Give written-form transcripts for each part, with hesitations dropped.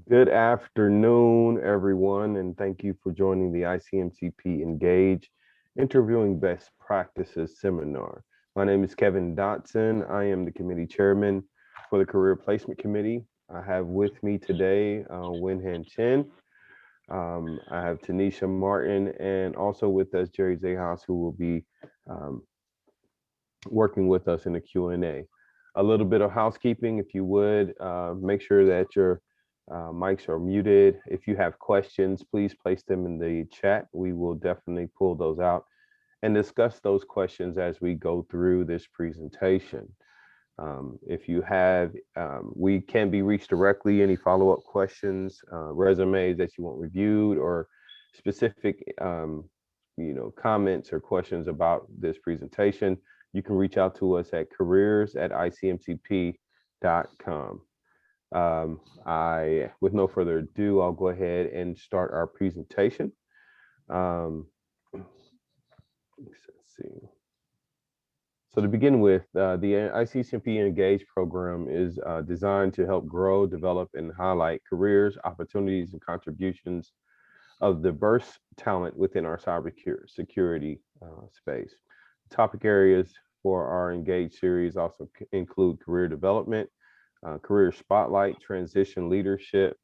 Good afternoon, everyone, and thank you for joining the ICMCP Engage Interviewing Best Practices seminar. My name is Kevin Dodson. I am the committee chairman for the Career Placement Committee. I have with me today Wenhan Chen. I have Tanisha Martin, and also with us Jerry Zaos, who will be um, working with us in the Q&A. A little bit of housekeeping, if you would, make sure that your mics are muted. If you have questions, please place them in the chat. We will definitely pull those out and discuss those questions as we go through this presentation. If you have, we can be reached directly, any follow-up questions, resumes that you want reviewed, or specific comments or questions about this presentation, you can reach out to us at careers@icmcp.com. With no further ado, I'll go ahead and start our presentation. Let's see. So to begin with, the ICMP Engage program is designed to help grow, develop, and highlight careers, opportunities, and contributions of diverse talent within our cybersecurity space. Topic areas for our Engage series also include career development, career spotlight, transition leadership,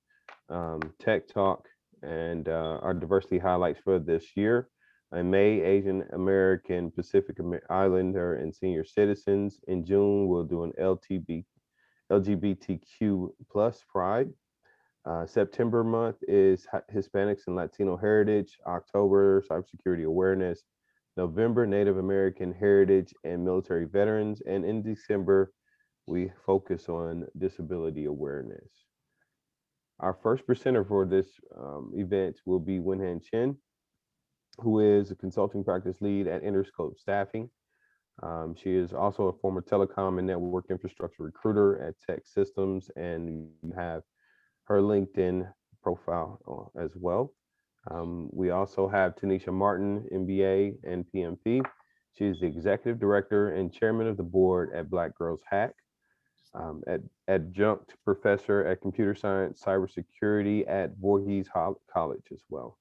tech talk, and our diversity highlights for this year. In May, Asian American, Pacific Islander, and senior citizens. In June, we'll do an LGBTQ plus pride. September month is Hispanics and Latino heritage. October, cybersecurity awareness. November, Native American heritage and military veterans. And in December, we focus on disability awareness. Our first presenter for this event will be Wenhan Chen, who is a consulting practice lead at Interscope Staffing. She is also a former telecom and network infrastructure recruiter at Tech Systems, and you have her LinkedIn profile as well. We also have Tanisha Martin, MBA and PMP. She is the executive director and chairman of the board at Black Girls Hack, adjunct professor at computer science, cybersecurity at Voorhees College as well.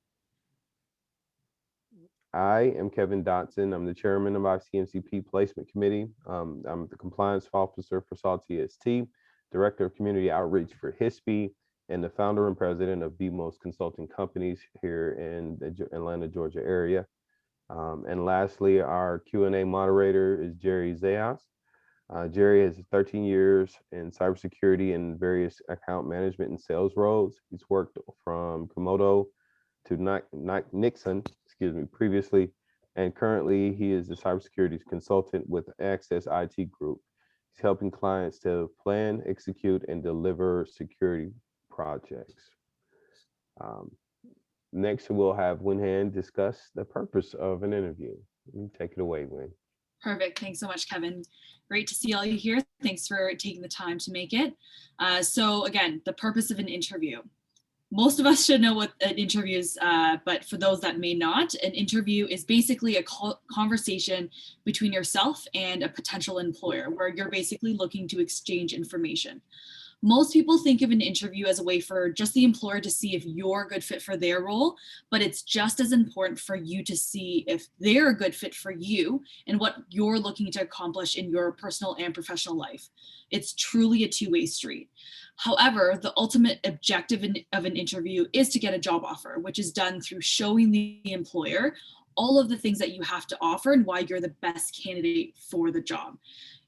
I am Kevin Dodson. I'm the chairman of our CMCP Placement Committee. I'm the compliance officer for SAL TST, director of community outreach for HISPE, and the founder and president of BMOS Consulting Companies here in the Atlanta, Georgia area. And lastly, our Q&A moderator is Jerry Zaos. Jerry has 13 years in cybersecurity and various account management and sales roles. He's worked from Komodo to Nixon, previously, and currently he is a cybersecurity consultant with Access IT Group. He's helping clients to plan, execute, and deliver security projects. Next, we'll have Wenhan discuss the purpose of an interview. Take it away, Wen. Perfect. Thanks so much, Kevin. Great to see all you here. Thanks for taking the time to make it. So again, the purpose of an interview. Most of us should know what an interview is, but for those that may not, an interview is basically a conversation between yourself and a potential employer where you're basically looking to exchange information. Most people think of an interview as a way for just the employer to see if you're a good fit for their role, but it's just as important for you to see if they're a good fit for you and what you're looking to accomplish in your personal and professional life. It's truly a two-way street. However, the ultimate objective of an interview is to get a job offer, which is done through showing the employer all of the things that you have to offer and why you're the best candidate for the job.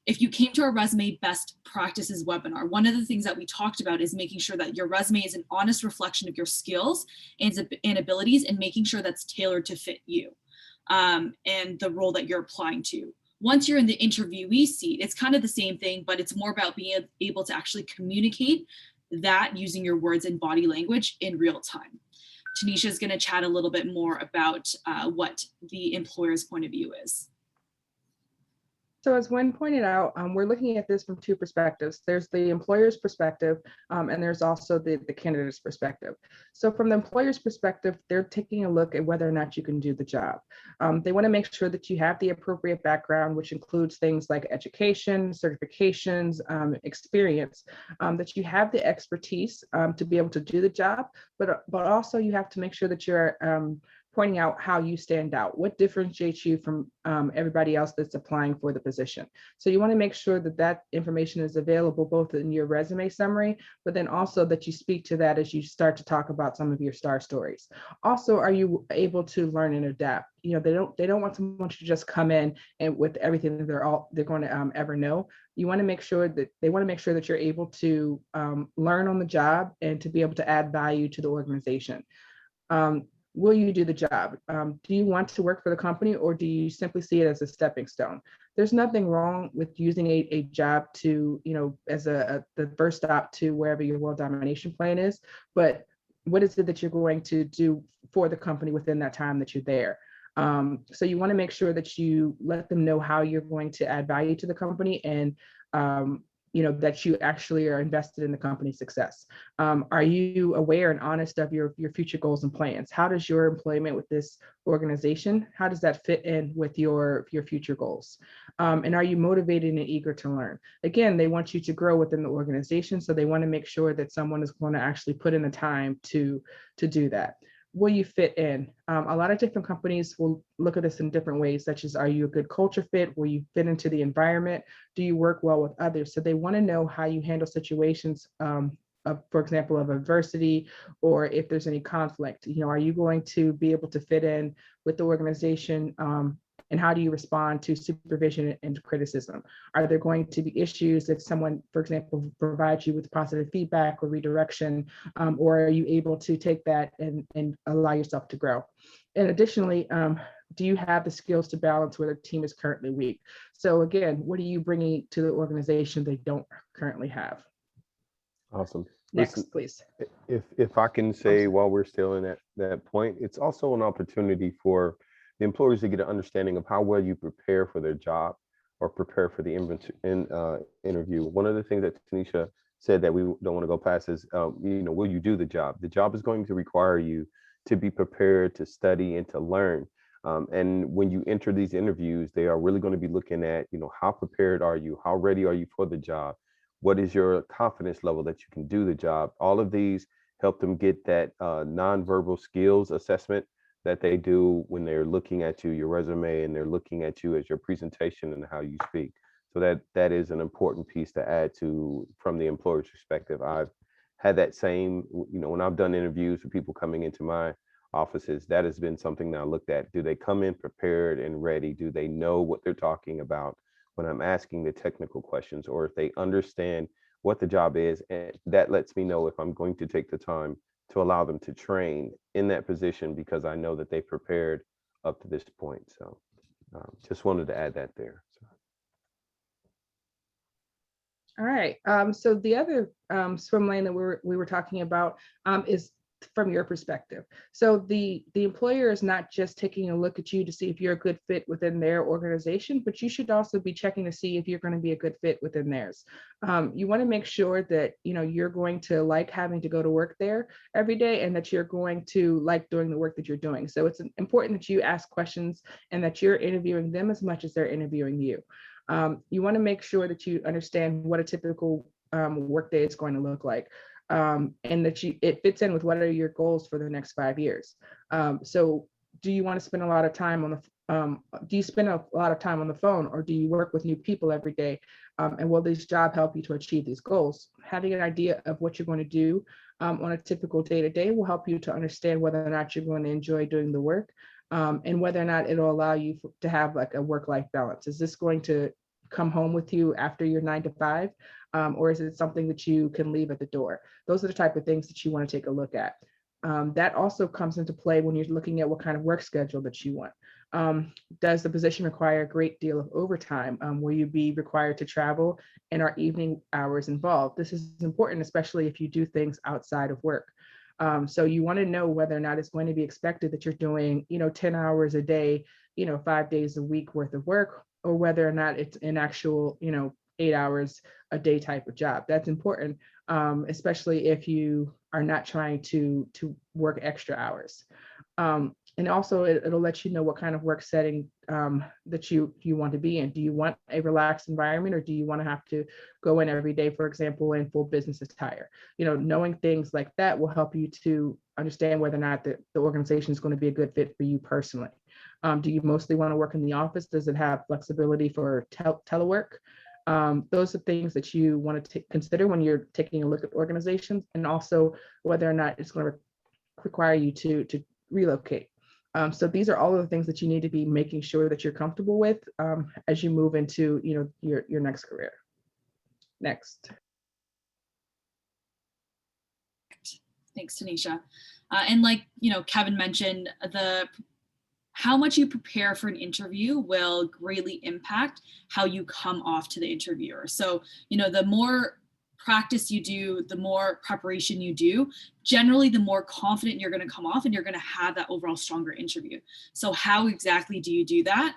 If you came to our resume best practices webinar, one of the things that we talked about is making sure that your resume is an honest reflection of your skills and abilities and making sure that's tailored to fit you and the role that you're applying to. Once you're in the interviewee seat, it's kind of the same thing, but it's more about being able to actually communicate that using your words and body language in real time. Tanisha is going to chat a little bit more about what the employer's point of view is. So as Wen pointed out, we're looking at this from two perspectives. There's the employer's perspective, and there's also the candidate's perspective. So from the employer's perspective, they're taking a look at whether or not you can do the job. They want to make sure that you have the appropriate background, which includes things like education, certifications, experience, that you have the expertise to be able to do the job, but also you have to make sure that you're pointing out how you stand out, what differentiates you from everybody else that's applying for the position. So you want to make sure that that information is available both in your resume summary, but then also that you speak to that as you start to talk about some of your star stories. Also, are you able to learn and adapt? You know, they don't want someone to just come in and with everything that they're going to ever know. You want to make sure that they want to make sure that you're able to learn on the job and to be able to add value to the organization. Will you do the job? Do you want to work for the company, or do you simply see it as a stepping stone? There's nothing wrong with using a job to, you know, as the first stop to wherever your world domination plan is, but what is it that you're going to do for the company within that time that you're there? So you want to make sure that you let them know how you're going to add value to the company, and you know, that you actually are invested in the company's success. Are you aware and honest of your future goals and plans? How does your employment with this organization, how does that fit in with your future goals? And are you motivated and eager to learn? Again, they want you to grow within the organization, so they want to make sure that someone is going to actually put in the time to do that. Will you fit in? A lot of different companies will look at this in different ways, such as, are you a good culture fit? Will you fit into the environment? Do you work well with others? So they want to know how you handle situations, for example, of adversity, or if there's any conflict. You know, are you going to be able to fit in with the organization? And how do you respond to supervision and criticism? Are there going to be issues if someone, for example, provides you with positive feedback or redirection, or are you able to take that and allow yourself to grow? And additionally, do you have the skills to balance where the team is currently weak? So again, what are you bringing to the organization they don't currently have? Awesome. Next, Listen, please. if I can say, while we're still in that point, it's also an opportunity for the employers to get an understanding of how well you prepare for their job or prepare for the interview. One of the things that Tanisha said that we don't want to go past is, you know, will you do the job? The job is going to require you to be prepared, to study, and to learn. And when you enter these interviews, they are really going to be looking at, you know, how prepared are you? How ready are you for the job? What is your confidence level that you can do the job? All of these help them get that nonverbal skills assessment that they do when they're looking at you, your resume, and they're looking at you as your presentation and how you speak. So that is an important piece to add to from the employer's perspective. I've had that same, you know, when I've done interviews with people coming into my offices, that has been something that I looked at. Do they come in prepared and ready? Do they know what they're talking about when I'm asking the technical questions, or if they understand what the job is? And that lets me know if I'm going to take the time to allow them to train in that position, because I know that they prepared up to this point. So just wanted to add that there. So. All right. So the other swim lane that we were talking about is from your perspective. So the employer is not just taking a look at you to see if you're a good fit within their organization, but you should also be checking to see if you're going to be a good fit within theirs. You want to make sure that, you know, you're going to like having to go to work there every day, and that you're going to like doing the work that you're doing. So it's important that you ask questions and that you're interviewing them as much as they're interviewing you. You want to make sure that you understand what a typical workday is going to look like, and that it fits in with what are your goals for the next 5 years. So do you want to spend a lot of time on the do you spend a lot of time on the phone, or do you work with new people every day? And will this job help you to achieve these goals? Having an idea of what you're going to do on a typical day-to-day will help you to understand whether or not you're going to enjoy doing the work, and whether or not it'll allow you to have like a work-life balance. Is this going to come home with you after your 9 to 5? Or is it something that you can leave at the door? Those are the type of things that you want to take a look at. That also comes into play when you're looking at what kind of work schedule that you want. Does the position require a great deal of overtime? Will you be required to travel, and are evening hours involved? This is important, especially if you do things outside of work. So you want to know whether or not it's going to be expected that you're doing, 10 hours a day, 5 days a week worth of work, or whether or not it's an actual, 8 hours a day type of job. That's important, especially if you are not trying to work extra hours. And also it'll let you know what kind of work setting that you want to be in. Do you want a relaxed environment, or do you want to have to go in every day, for example, in full business attire? Knowing things like that will help you to understand whether or not the organization is going to be a good fit for you personally. Do you mostly want to work in the office? Does it have flexibility for telework? Those are things that you want to consider when you're taking a look at organizations, and also whether or not it's going to require you to relocate. So these are all of the things that you need to be making sure that you're comfortable with as you move into your next career. Next. Thanks, Tanisha. And like Kevin mentioned, how much you prepare for an interview will greatly impact how you come off to the interviewer. So the more practice you do, the more preparation you do, generally the more confident you're going to come off, and you're going to have that overall stronger interview. So how exactly do you do that?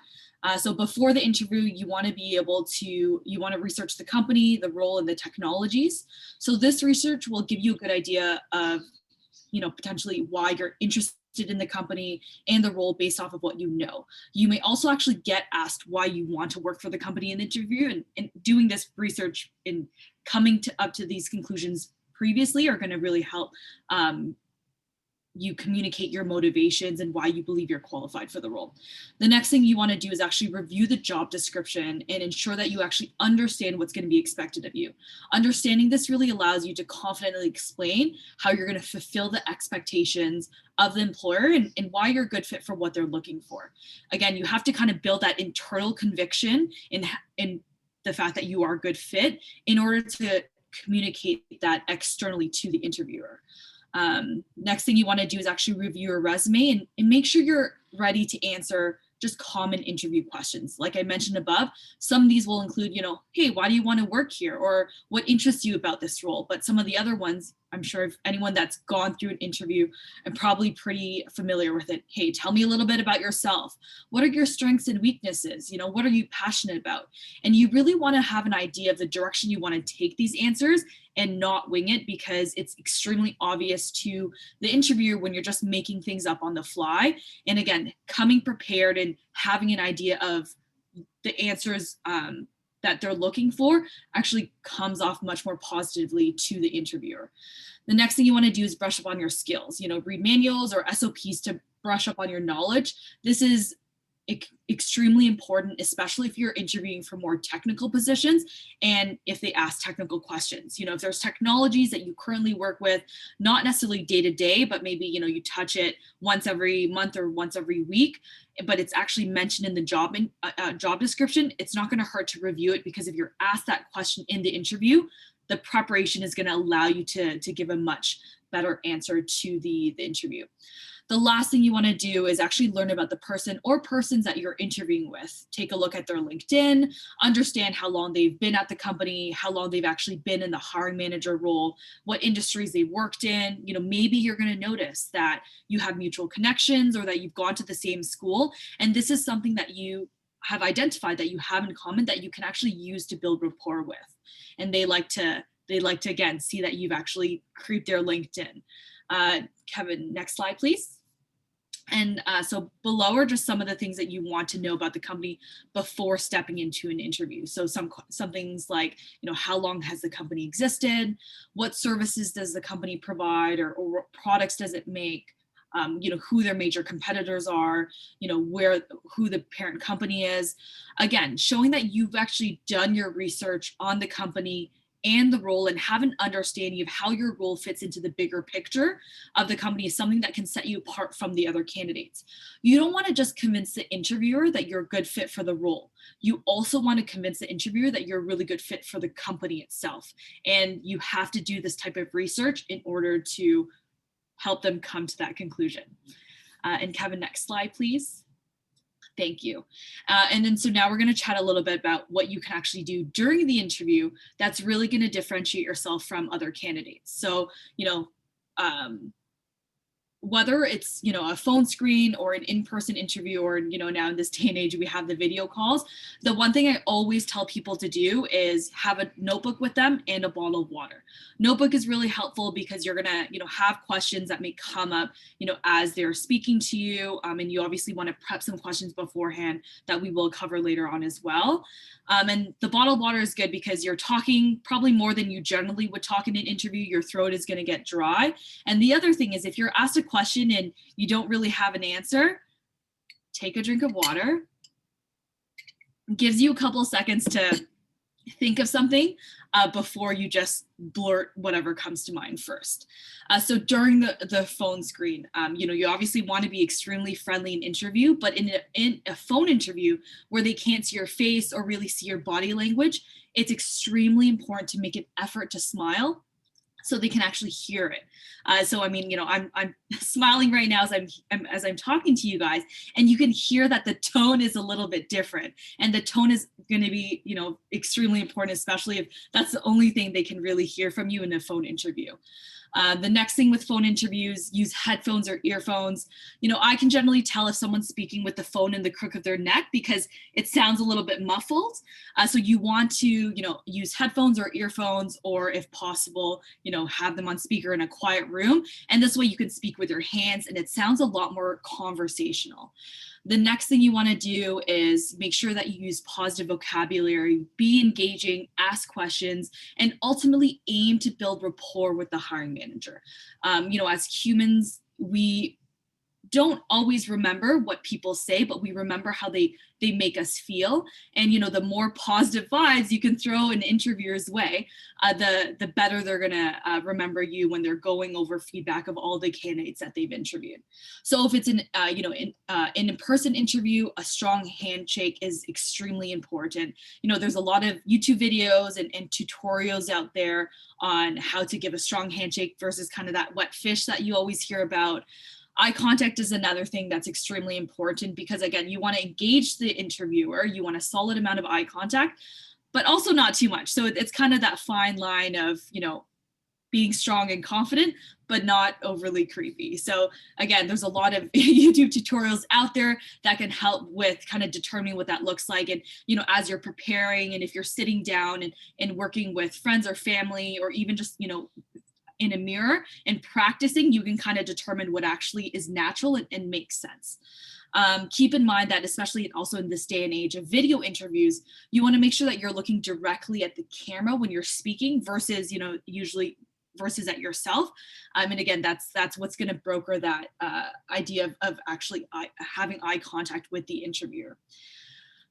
So before the interview, you want to research the company, the role, and the technologies. So this research will give you a good idea of potentially why you're interested in the company and the role based off of what you know. You may also actually get asked why you want to work for the company in the interview, and doing this research and coming up to these conclusions previously are going to really help you communicate your motivations and why you believe you're qualified for the role. The next thing you want to do is actually review the job description and ensure that you actually understand what's going to be expected of you. Understanding this really allows you to confidently explain how you're going to fulfill the expectations of the employer and why you're a good fit for what they're looking for. Again, you have to kind of build that internal conviction in the fact that you are a good fit in order to communicate that externally to the interviewer. Next thing you want to do is actually review your resume and make sure you're ready to answer just common interview questions. Like I mentioned above, some of these will include, hey, why do you want to work here? Or what interests you about this role? But some of the other ones, I'm sure if anyone that's gone through an interview, I'm probably pretty familiar with it. Hey, tell me a little bit about yourself. What are your strengths and weaknesses? What are you passionate about? And you really want to have an idea of the direction you want to take these answers and not wing it, because it's extremely obvious to the interviewer when you're just making things up on the fly. And again, coming prepared and having an idea of the answers that they're looking for actually comes off much more positively to the interviewer. The next thing you want to do is brush up on your skills, read manuals or SOPs to brush up on your knowledge. This is extremely important, especially if you're interviewing for more technical positions and if they ask technical questions. If there's technologies that you currently work with, not necessarily day to day, but maybe you touch it once every month or once every week, but it's actually mentioned in the job description, it's not going to hurt to review it, because if you're asked that question in the interview, the preparation is going to allow you to give a much better answer to the interview. The last thing you want to do is actually learn about the person or persons that you're interviewing with. Take a look at their LinkedIn, understand how long they've been at the company, how long they've actually been in the hiring manager role, what industries they worked in. Maybe you're going to notice that you have mutual connections or that you've gone to the same school. And this is something that you have identified that you have in common that you can actually use to build rapport with. And they like to again, see that you've actually creeped their LinkedIn. Kevin, next slide, please. And so below are just some of the things that you want to know about the company before stepping into an interview. So some things like, how long has the company existed? What services does the company provide, or what products does it make? Who their major competitors are, who the parent company is. Again, showing that you've actually done your research on the company and the role and have an understanding of how your role fits into the bigger picture of the company is something that can set you apart from the other candidates. You don't want to just convince the interviewer that you're a good fit for the role. You also want to convince the interviewer that you're a really good fit for the company itself. And you have to do this type of research in order to help them come to that conclusion. And Kevin, next slide, please. Thank you. And then so now we're going to chat a little bit about what you can actually do during the interview that's really going to differentiate yourself from other candidates. So, whether it's, a phone screen or an in-person interview, or, now in this day and age, we have the video calls. The one thing I always tell people to do is have a notebook with them and a bottle of water. Notebook is really helpful because you're gonna, have questions that may come up, as they're speaking to you. And you obviously want to prep some questions beforehand that we will cover later on as well. And the bottled water is good because you're talking probably more than you generally would talk in an interview. Your throat is going to get dry. And the other thing is, if you're asked a question and you don't really have an answer, take a drink of water. It gives you a couple of seconds to think of something before you just blurt whatever comes to mind first. So during the phone screen, you obviously want to be extremely friendly in interview, but in a phone interview where they can't see your face or really see your body language, it's extremely important to make an effort to smile so they can actually hear it. So I mean, I'm smiling right now as I'm talking to you guys, and you can hear that the tone is a little bit different, and the tone is going to be, extremely important, especially if that's the only thing they can really hear from you in a phone interview. The next thing with phone interviews, use headphones or earphones. I can generally tell if someone's speaking with the phone in the crook of their neck because it sounds a little bit muffled. So you want to, use headphones or earphones, or if possible, have them on speaker in a quiet room. And this way you can speak with your hands and it sounds a lot more conversational. The next thing you want to do is make sure that you use positive vocabulary, be engaging, ask questions, and ultimately aim to build rapport with the hiring manager. As humans, we don't always remember what people say, but we remember how they make us feel. And, the more positive vibes you can throw an interviewer's way, the better they're gonna remember you when they're going over feedback of all the candidates that they've interviewed. So if it's an in-person interview, a strong handshake is extremely important. There's a lot of YouTube videos and tutorials out there on how to give a strong handshake versus kind of that wet fish that you always hear about. Eye contact is another thing that's extremely important because, again, you want to engage the interviewer, you want a solid amount of eye contact, but also not too much. So it's kind of that fine line of, being strong and confident, but not overly creepy. So again, there's a lot of YouTube tutorials out there that can help with kind of determining what that looks like. And, as you're preparing and if you're sitting down and working with friends or family, or even just, in a mirror and practicing, you can kind of determine what actually is natural and makes sense. Keep in mind that, especially also in this day and age of video interviews, you want to make sure that you're looking directly at the camera when you're speaking versus, usually versus at yourself. And again, that's what's going to broker that idea of actually having eye contact with the interviewer.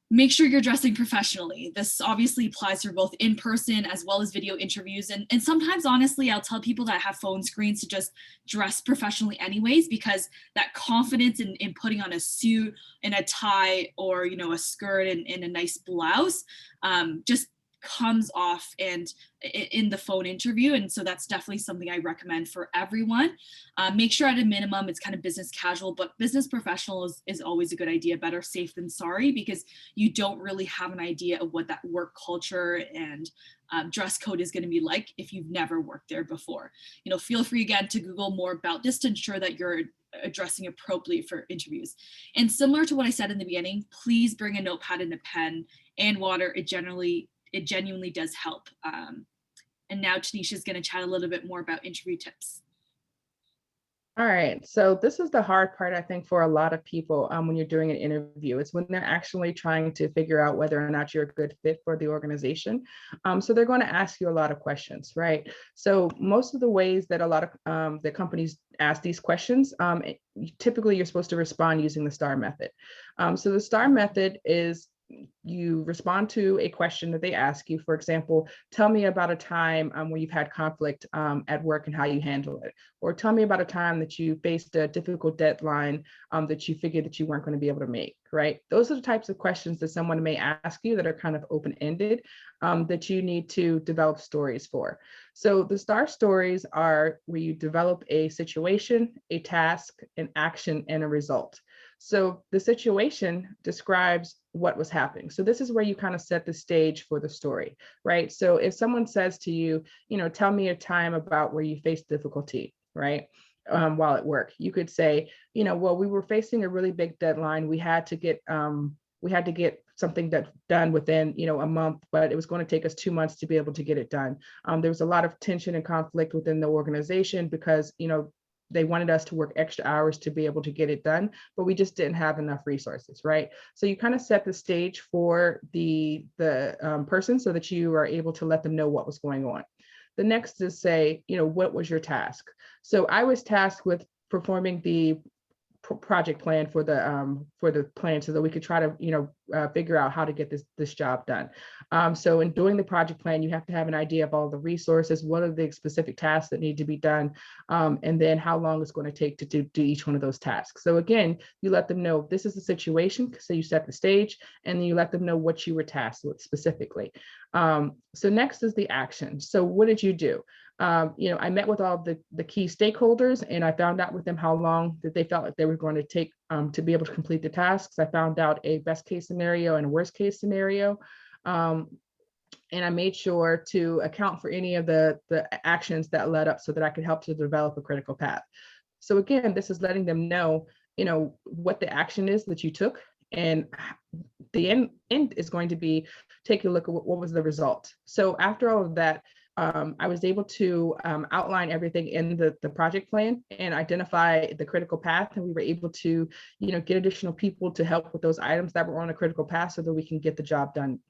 Make sure you're dressing professionally. This obviously applies for both in-person as well as video interviews. And sometimes, honestly, I'll tell people that have phone screens to just dress professionally anyways, because that confidence in putting on a suit and a tie, or, a skirt and a nice blouse just comes off and in the phone interview. And so that's definitely something I recommend for everyone. Make sure at a minimum it's kind of business casual, but business professional is always a good idea. Better safe than sorry, because you don't really have an idea of what that work culture and dress code is going to be like if you've never worked there before. Feel free again to Google more about this to ensure that you're addressing appropriately for interviews. And similar to what I said in the beginning, please bring a notepad and a pen and water. It genuinely does help. And now Tanisha is going to chat a little bit more about interview tips. All right, so this is the hard part, I think, for a lot of people when you're doing an interview. It's when they're actually trying to figure out whether or not you're a good fit for the organization. So they're going to ask you a lot of questions, right? So most of the ways that a lot of the companies ask these questions, typically you're supposed to respond using the STAR method. So the STAR method is you respond to a question that they ask you. For example, tell me about a time where you've had conflict at work and how you handle it. Or tell me about a time that you faced a difficult deadline that you figured that you weren't going to be able to make, right? Those are the types of questions that someone may ask you that are kind of open-ended that you need to develop stories for. So the STAR stories are where you develop a situation, a task, an action, and a result. So the situation describes what was happening. So this is where you kind of set the stage for the story, right? So if someone says to you, tell me a time about where you faced difficulty, right? while at work. You could say, well, we were facing a really big deadline. We had to get something done within, a month, but it was going to take us 2 months to be able to get it done. There was a lot of tension and conflict within the organization because, they wanted us to work extra hours to be able to get it done, but we just didn't have enough resources, right? So you kind of set the stage for the person so that you are able to let them know what was going on. The next is say, what was your task? So I was tasked with performing the project plan for the plan so that we could try to figure out how to get this job done. So in doing the project plan, you have to have an idea of all the resources, what are the specific tasks that need to be done, and then how long it's going to take to do each one of those tasks. So again, you let them know this is the situation, so you set the stage, and then you let them know what you were tasked with specifically. So next is the action. So what did you do? I met with all the key stakeholders, and I found out with them how long that they felt like they were going to take to be able to complete the tasks. I found out a best case scenario and a worst case scenario. And I made sure to account for any of the actions that led up so that I could help to develop a critical path. So again, this is letting them know, what the action is that you took, and the end is going to be take a look at what was the result. So after all of that, I was able to outline everything in the project plan and identify the critical path, and we were able to, get additional people to help with those items that were on a critical path so that we can get the job done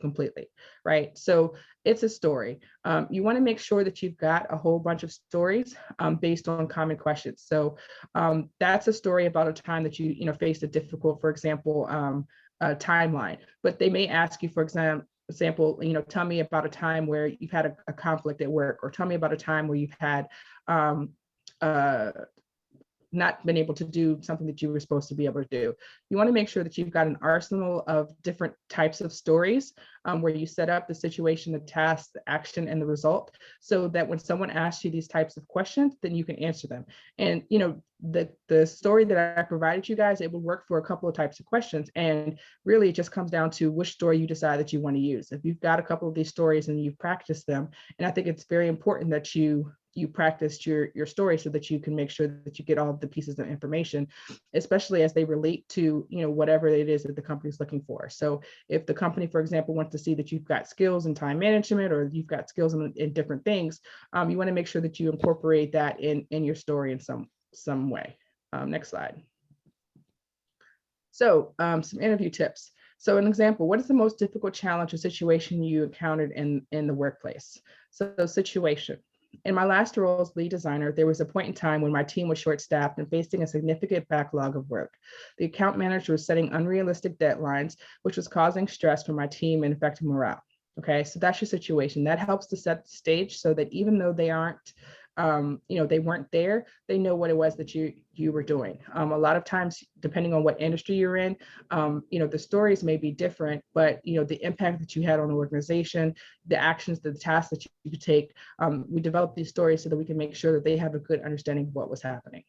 completely, right? So it's a story. You want to make sure that you've got a whole bunch of stories based on common questions. So that's a story about a time that you faced a difficult, for example, timeline, but they may ask you, for example, tell me about a time where you've had a conflict at work, or tell me about a time where you've had not been able to do something that you were supposed to be able to do. You want to make sure that you've got an arsenal of different types of stories where you set up the situation, the task, the action, and the result, so that when someone asks you these types of questions, then you can answer them. And the story that I provided you guys, it would work for a couple of types of questions. And really it just comes down to which story you decide that you want to use. If you've got a couple of these stories and you've practiced them, and I think it's very important that you practiced your story so that you can make sure that you get all of the pieces of information, especially as they relate to, whatever it is that the company's looking for. So if the company, for example, wants to see that you've got skills in time management, or you've got skills in different things, you want to make sure that you incorporate that in your story in some way. Next slide. So some interview tips. So an example, what is the most difficult challenge or situation you encountered in the workplace? So situation. In my last role as lead designer, there was a point in time when my team was short-staffed and facing a significant backlog of work. The account manager was setting unrealistic deadlines, which was causing stress for my team and affecting morale. Okay, so that's your situation. That helps to set the stage so that even though they aren't, they weren't there, they know what it was that you were doing. A lot of times, depending on what industry you're in, the stories may be different, but the impact that you had on the organization, the actions, the tasks that you could take, we develop these stories so that we can make sure that they have a good understanding of what was happening.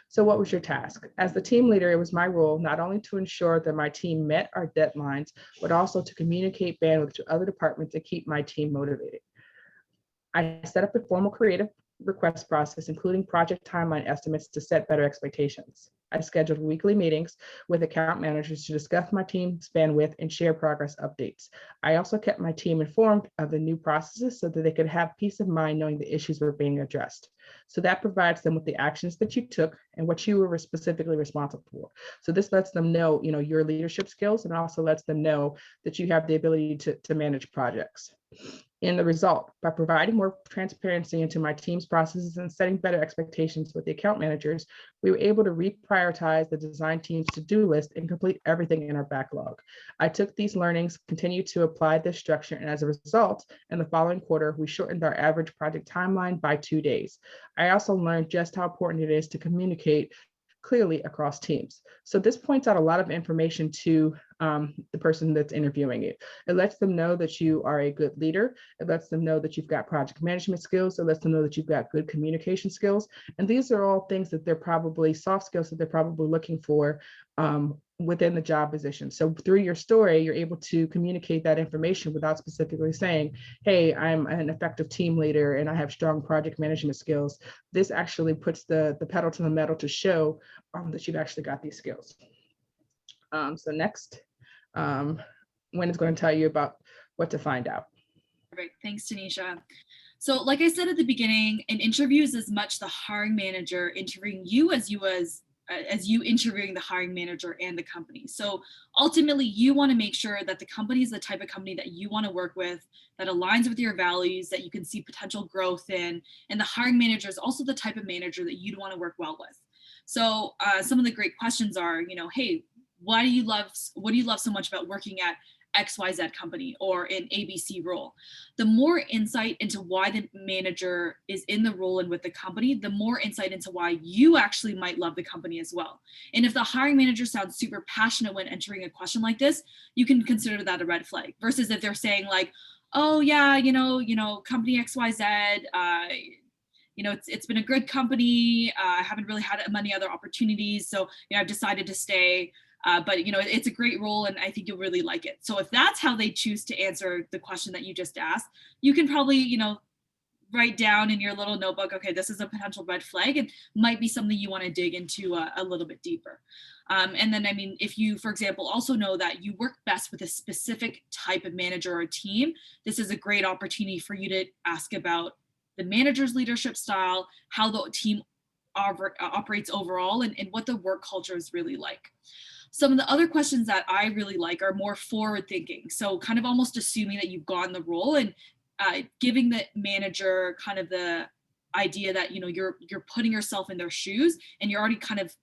So what was your task? As the team leader, it was my role not only to ensure that my team met our deadlines, but also to communicate bandwidth to other departments to keep my team motivated. I set up a formal creative request process, including project timeline estimates to set better expectations. I scheduled weekly meetings with account managers to discuss my team's bandwidth and share progress updates. I also kept my team informed of the new processes so that they could have peace of mind knowing the issues were being addressed. So that provides them with the actions that you took and what you were specifically responsible for. So this lets them know, your leadership skills, and also lets them know that you have the ability to manage projects. In the result, by providing more transparency into my team's processes and setting better expectations with the account managers, we were able to reprioritize the design team's to-do list and complete everything in our backlog. I took these learnings, continued to apply this structure, and as a result, in the following quarter, we shortened our average project timeline by 2 days. I also learned just how important it is to communicate clearly across teams. So this points out a lot of information to the person that's interviewing you. It lets them know that you are a good leader. It lets them know that you've got project management skills. It lets them know that you've got good communication skills. And these are all things that they're probably soft skills that they're probably looking for within the job position. So through your story, you're able to communicate that information without specifically saying, hey, I'm an effective team leader and I have strong project management skills. This actually puts the pedal to the metal to show that you've actually got these skills. So next, Wen is going to tell you about what to find out. Perfect. Thanks, Tanisha. So like I said at the beginning, an interview is as much the hiring manager interviewing you as you interviewing the hiring manager and the company. So ultimately, you want to make sure that the company is the type of company that you want to work with, that aligns with your values, that you can see potential growth in, and the hiring manager is also the type of manager that you'd want to work well with. So some of the great questions are, hey, what do you love so much about working at XYZ company or an ABC role? The more insight into why the manager is in the role and with the company, the more insight into why you actually might love the company as well. And if the hiring manager sounds super passionate when entering a question like this, you can consider that a red flag, versus if they're saying like, oh yeah, company XYZ, it's been a good company. I haven't really had many other opportunities, so I've decided to stay. But it's a great role and I think you'll really like it. So if that's how they choose to answer the question that you just asked, you can probably, write down in your little notebook, okay, this is a potential red flag. It might be something you want to dig into a little bit deeper. And then, if you, for example, also know that you work best with a specific type of manager or team, this is a great opportunity for you to ask about the manager's leadership style, how the team operates overall, and what the work culture is really like. Some of the other questions that I really like are more forward thinking. So kind of almost assuming that you've gotten the role and giving the manager kind of the idea that, you're putting yourself in their shoes and you're already kind of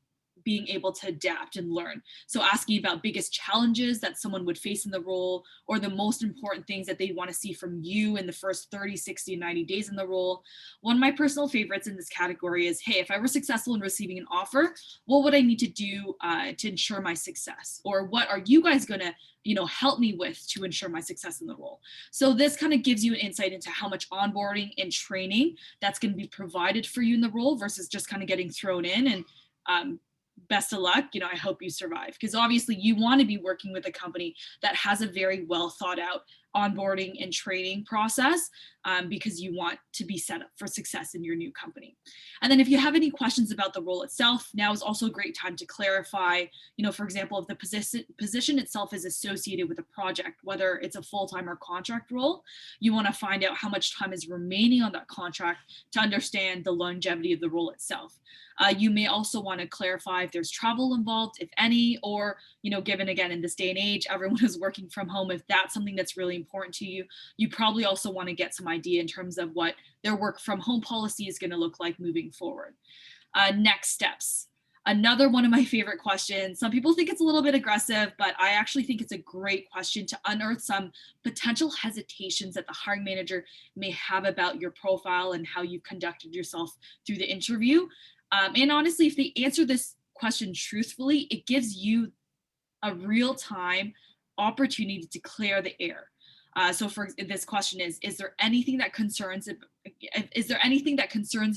being able to adapt and learn. So asking about biggest challenges that someone would face in the role, or the most important things that they want to see from you in the first 30, 60, 90 days in the role. One of my personal favorites in this category is, hey, if I were successful in receiving an offer, what would I need to do to ensure my success? Or what are you guys going to help me with to ensure my success in the role? So this kind of gives you an insight into how much onboarding and training that's going to be provided for you in the role versus just kind of getting thrown in and best of luck, I hope you survive. Because obviously you want to be working with a company that has a very well thought out onboarding and training process, because you want to be set up for success in your new company. And then if you have any questions about the role itself, now is also a great time to clarify, for example, if the position itself is associated with a project, whether it's a full-time or contract role, you want to find out how much time is remaining on that contract to understand the longevity of the role itself. You may also want to clarify if there's travel involved, if any, or, given again in this day and age, everyone is working from home. If that's something that's really important to you, you probably also want to get some idea in terms of what their work from home policy is going to look like moving forward. Next steps. Another one of my favorite questions. Some people think it's a little bit aggressive, but I actually think it's a great question to unearth some potential hesitations that the hiring manager may have about your profile and how you've conducted yourself through the interview. And honestly, if they answer this question truthfully, it gives you a real-time opportunity to clear the air. So for this question is there anything that concerns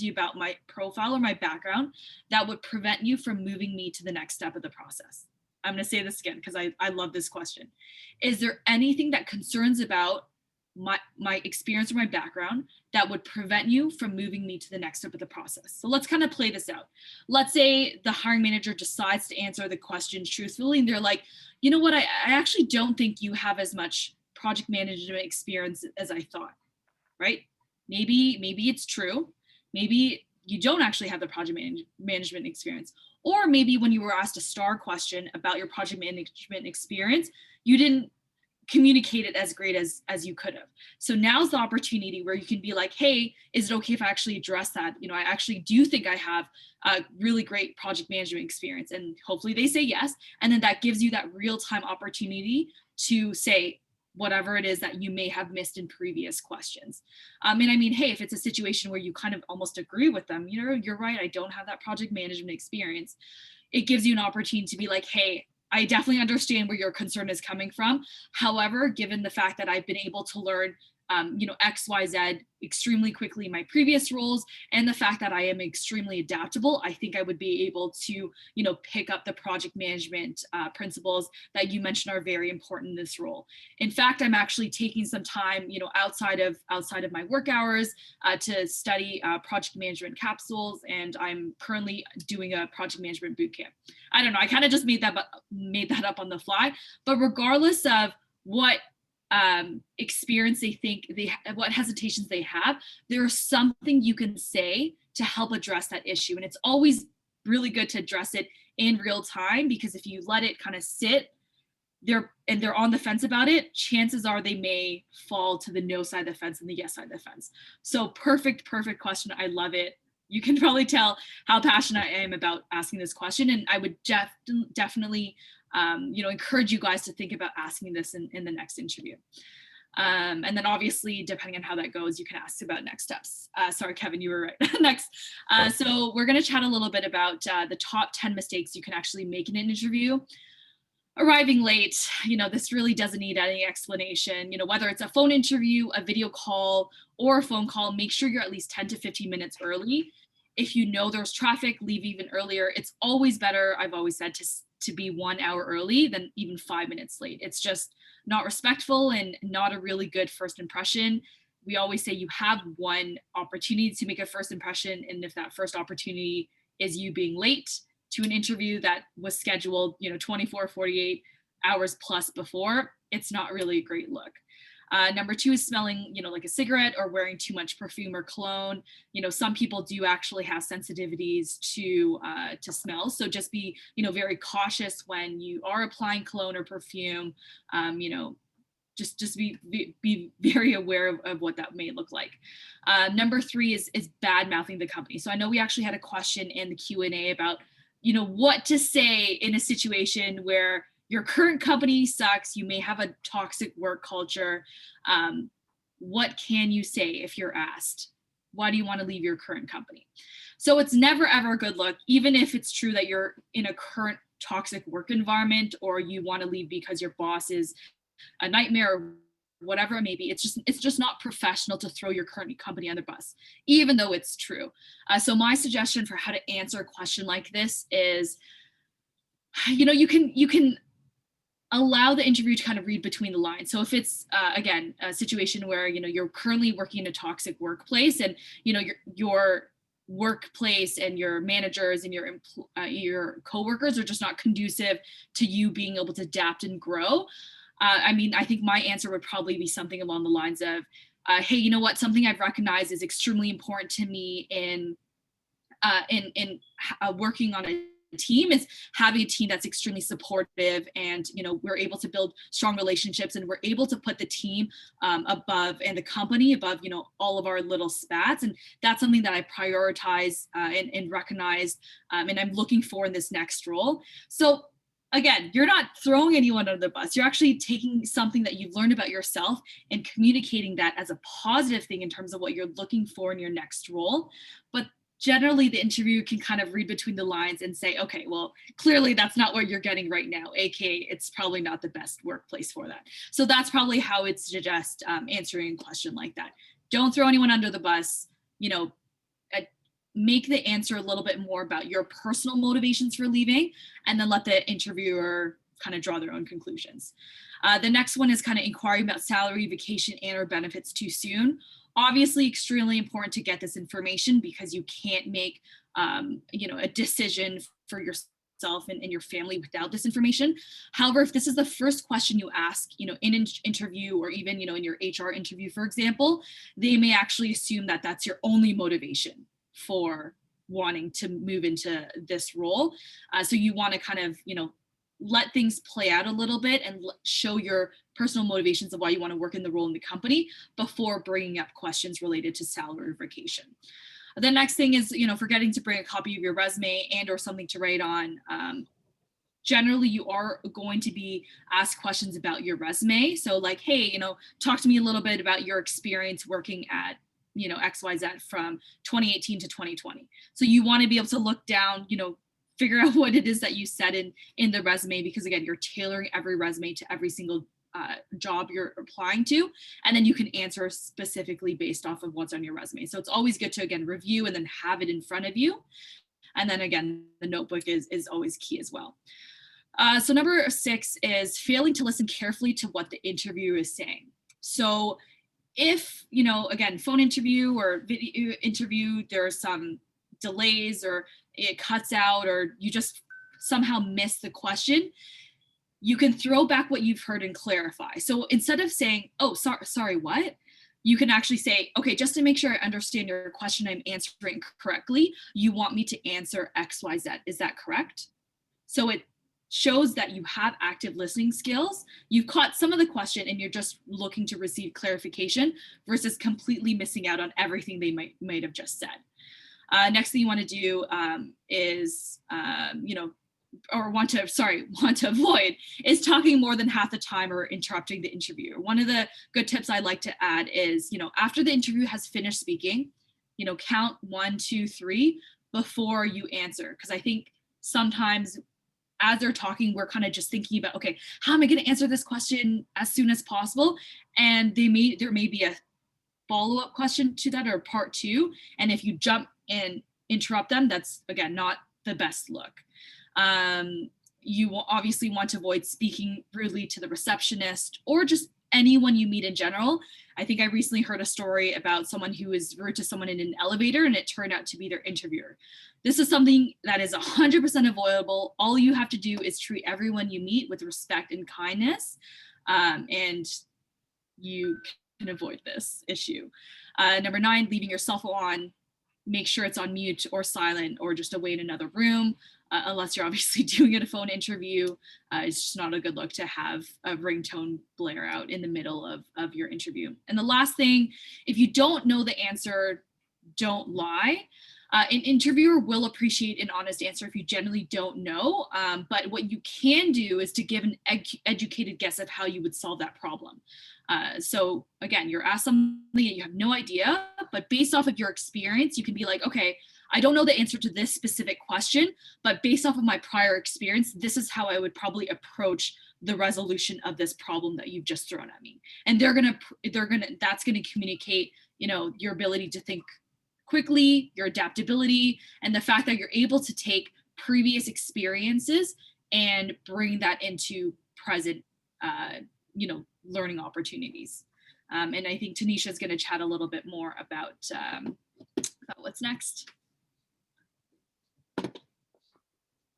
you about my profile or my background that would prevent you from moving me to the next step of the process? I'm going to say this again because I love this question. Is there anything that concerns about my experience or my background that would prevent you from moving me to the next step of the process? So let's kind of play this out. Let's say the hiring manager decides to answer the question truthfully and they're like, you know what, I actually don't think you have as much project management experience as I thought, right? Maybe it's true. Maybe you don't actually have the project management experience. Or maybe when you were asked a STAR question about your project management experience, you didn't communicate it as great as you could have. So now's the opportunity where you can be like, hey, is it okay if I actually address that? I actually do think I have a really great project management experience. And hopefully they say yes. And then that gives you that real-time opportunity to say whatever it is that you may have missed in previous questions. Hey, if it's a situation where you kind of almost agree with them, you're right, I don't have that project management experience. It gives you an opportunity to be like, hey, I definitely understand where your concern is coming from. However, given the fact that I've been able to learn XYZ extremely quickly in my previous roles, and the fact that I am extremely adaptable, I think I would be able to, pick up the project management principles that you mentioned are very important in this role. In fact, I'm actually taking some time, outside of my work hours to study project management capsules, and I'm currently doing a project management boot camp. I don't know, I kind of just made that up on the fly, but regardless of what experience what hesitations they have, there's something you can say to help address that issue. And it's always really good to address it in real time, because if you let it kind of sit there and they're on the fence about it, chances are they may fall to the no side of the fence and the yes side of the fence. So perfect question. I love it. You can probably tell how passionate I am about asking this question, and I would definitely encourage you guys to think about asking this in the next interview. And then obviously, depending on how that goes, you can ask about next steps. Sorry, Kevin, you were right. Next. So we're going to chat a little bit about the top 10 mistakes you can actually make in an interview. Arriving late, this really doesn't need any explanation. Whether it's a phone interview, a video call, or a phone call, make sure you're at least 10 to 15 minutes early. If you know there's traffic, leave even earlier. It's always better, I've always said, to be 1 hour early than even 5 minutes late. It's just not respectful and not a really good first impression. We always say you have one opportunity to make a first impression, and if that first opportunity is you being late to an interview that was scheduled 24, 48 hours plus before, it's not really a great look. Number 2 is smelling, like a cigarette or wearing too much perfume or cologne. Some people do actually have sensitivities to smell. So just be, very cautious when you are applying cologne or perfume. Just be very aware of what that may look like. Number 3 is bad mouthing the company. So I know we actually had a question in the Q&A about, what to say in a situation where your current company sucks, you may have a toxic work culture. What can you say if you're asked, why do you want to leave your current company? So it's never ever a good look, even if it's true that you're in a current toxic work environment or you want to leave because your boss is a nightmare or whatever it may be. It's just not professional to throw your current company on the bus, even though it's true. So my suggestion for how to answer a question like this is, you can allow the interview to kind of read between the lines. So if it's, again, a situation where, you're currently working in a toxic workplace and, your workplace and your managers and your coworkers are just not conducive to you being able to adapt and grow. I think my answer would probably be something along the lines of, hey, you know what? Something I've recognized is extremely important to me in working on a team is having a team that's extremely supportive, and we're able to build strong relationships, and we're able to put the team above and the company above all of our little spats. And that's something that I prioritize and recognize, and I'm looking for in this next role. So again, you're not throwing anyone under the bus. You're actually taking something that you've learned about yourself and communicating that as a positive thing in terms of what you're looking for in your next role. But generally the interviewer can kind of read between the lines and say, okay, well, clearly that's not what you're getting right now, aka it's probably not the best workplace for that. So that's probably how I'd suggest answering a question like that. Don't throw anyone under the bus. Make the answer a little bit more about your personal motivations for leaving, and then let the interviewer kind of draw their own conclusions. The next one is kind of inquiring about salary, vacation, and or benefits too soon. Obviously, extremely important to get this information, because you can't make a decision for yourself and your family without this information. However, if this is the first question you ask, in an interview, or even in your HR interview, for example, they may actually assume that that's your only motivation for wanting to move into this role. So you want to kind of let things play out a little bit and show your personal motivations of why you want to work in the role in the company before bringing up questions related to salary or vacation. The next thing is, forgetting to bring a copy of your resume and or something to write on. Generally, you are going to be asked questions about your resume. So like, hey, talk to me a little bit about your experience working at XYZ from 2018 to 2020. So you want to be able to look down, figure out what it is that you said in the resume, because again, you're tailoring every resume to every single job you're applying to, and then you can answer specifically based off of what's on your resume. So it's always good to, again, review and then have it in front of you. And then again, the notebook is always key as well. So number 6 is failing to listen carefully to what the interviewer is saying. So if, again, phone interview or video interview, there are some delays or it cuts out or you just somehow miss the question, you can throw back what you've heard and clarify. So instead of saying, oh, sorry, what? You can actually say, okay, just to make sure I understand your question, I'm answering correctly, you want me to answer X, Y, Z. Is that correct? So it shows that you have active listening skills. You've caught some of the question and you're just looking to receive clarification versus completely missing out on everything they might have just said. Next thing you want to do is, want to avoid is talking more than half the time or interrupting the interviewer. One of the good tips I like to add is, after the interview has finished speaking, count 1, 2, 3 before you answer. Because I think sometimes as they're talking, we're kind of just thinking about, okay, how am I going to answer this question as soon as possible? And there may be a follow-up question to that or part 2. And if you jump and interrupt them, that's, again, not the best look. You will obviously want to avoid speaking rudely to the receptionist or just anyone you meet in general. I think I recently heard a story about someone who was rude to someone in an elevator and it turned out to be their interviewer. This is something that is 100% avoidable. All you have to do is treat everyone you meet with respect and kindness, and you can avoid this issue. Number 9, leaving your cell phone on. Make sure it's on mute or silent or just away in another room, unless you're obviously doing a phone interview. It's just not a good look to have a ringtone blare out in the middle of your interview. And the last thing, if you don't know the answer, don't lie. An interviewer will appreciate an honest answer if you generally don't know, but what you can do is to give an educated guess of how you would solve that problem. So again, you're asked something that you have no idea, but based off of your experience, you can be like, okay, I don't know the answer to this specific question, but based off of my prior experience, this is how I would probably approach the resolution of this problem that you've just thrown at me. And that's gonna communicate, your ability to think quickly, your adaptability, and the fact that you're able to take previous experiences and bring that into present, learning opportunities. And I think Tanisha is going to chat a little bit more about what's next.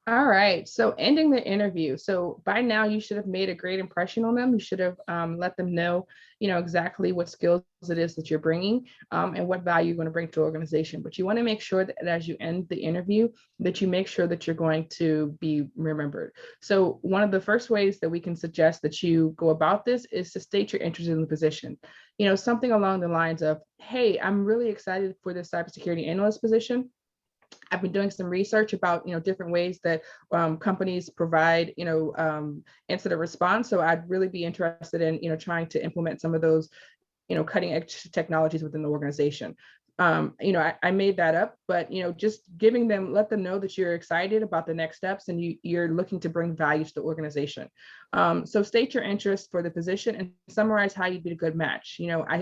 All right, so ending the interview. So by now you should have made a great impression on them. You should have let them know, exactly what skills it is that you're bringing and what value you're going to bring to the organization. But you want to make sure that as you end the interview, that you make sure that you're going to be remembered. So one of the first ways that we can suggest that you go about this is to state your interest in the position. Something along the lines of, hey, I'm really excited for this cybersecurity analyst position. I've been doing some research about, different ways that companies provide, incident response. So I'd really be interested in, trying to implement some of those, cutting edge technologies within the organization. I made that up, but, just let them know that you're excited about the next steps and you're looking to bring value to the organization. So state your interest for the position and summarize how you'd be a good match.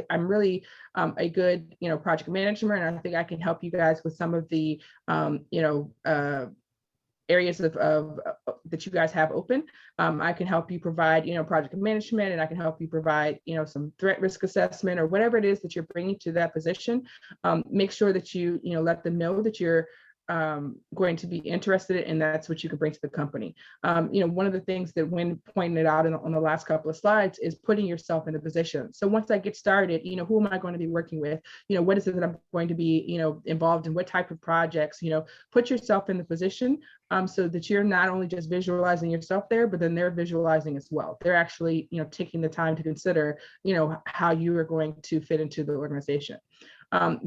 I'm really a good, project manager, and I think I can help you guys with some of the, areas of that you guys have open. I can help you provide, project management, and I can help you provide, some threat risk assessment or whatever it is that you're bringing to that position. Make sure that you, let them know that you're going to be interested in, and that's what you can bring to the company. One of the things that Wen pointed out on the last couple of slides is putting yourself in the position. So once I get started, who am I going to be working with? What is it that I'm going to be, involved in? What type of projects? Put yourself in the position so that you're not only just visualizing yourself there, but then they're visualizing as well. They're actually, taking the time to consider, how you are going to fit into the organization.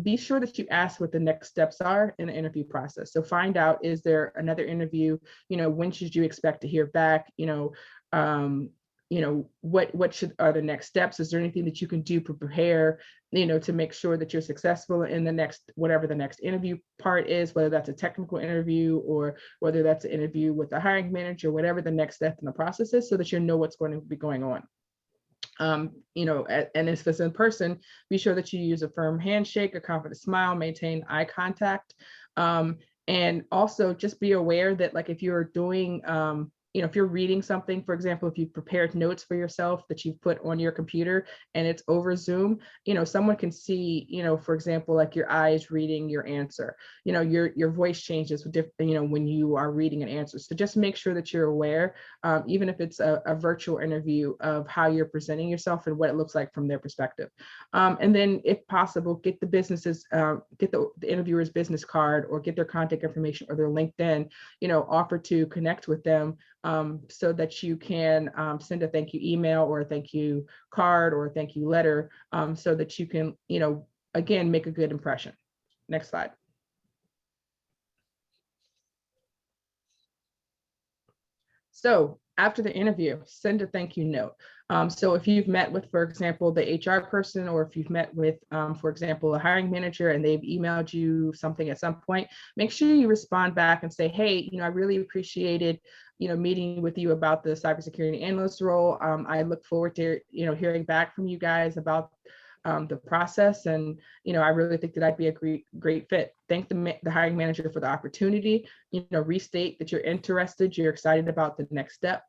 Be sure that you ask what the next steps are in the interview process. So find out, is there another interview? When should you expect to hear back? What are the next steps? Is there anything that you can do to prepare, to make sure that you're successful in whatever the next interview part is, whether that's a technical interview or whether that's an interview with the hiring manager, whatever the next step in the process is, so that you know what's going to be going on. And if it's in person, be sure that you use a firm handshake, a confident smile, maintain eye contact. And also just be aware that like if you're doing, if you're reading something, for example, if you've prepared notes for yourself that you've put on your computer and it's over Zoom, someone can see, for example, like your eyes reading your answer, your voice changes with when you are reading an answer. So just make sure that you're aware, even if it's a virtual interview, of how you're presenting yourself and what it looks like from their perspective. And then if possible, get the interviewer's business card or get their contact information or their LinkedIn, offer to connect with them, so that you can send a thank you email or a thank you card or a thank you letter, so that you can, again, make a good impression. Next slide. So after the interview, send a thank you note. So if you've met with, for example, the HR person, or if you've met with, for example, a hiring manager and they've emailed you something at some point, make sure you respond back and say, hey, I really appreciated, meeting with you about the cybersecurity analyst role. I look forward to, hearing back from you guys about the process. And, I really think that I'd be a great fit. Thank the hiring manager for the opportunity, restate that you're interested, you're excited about the next step.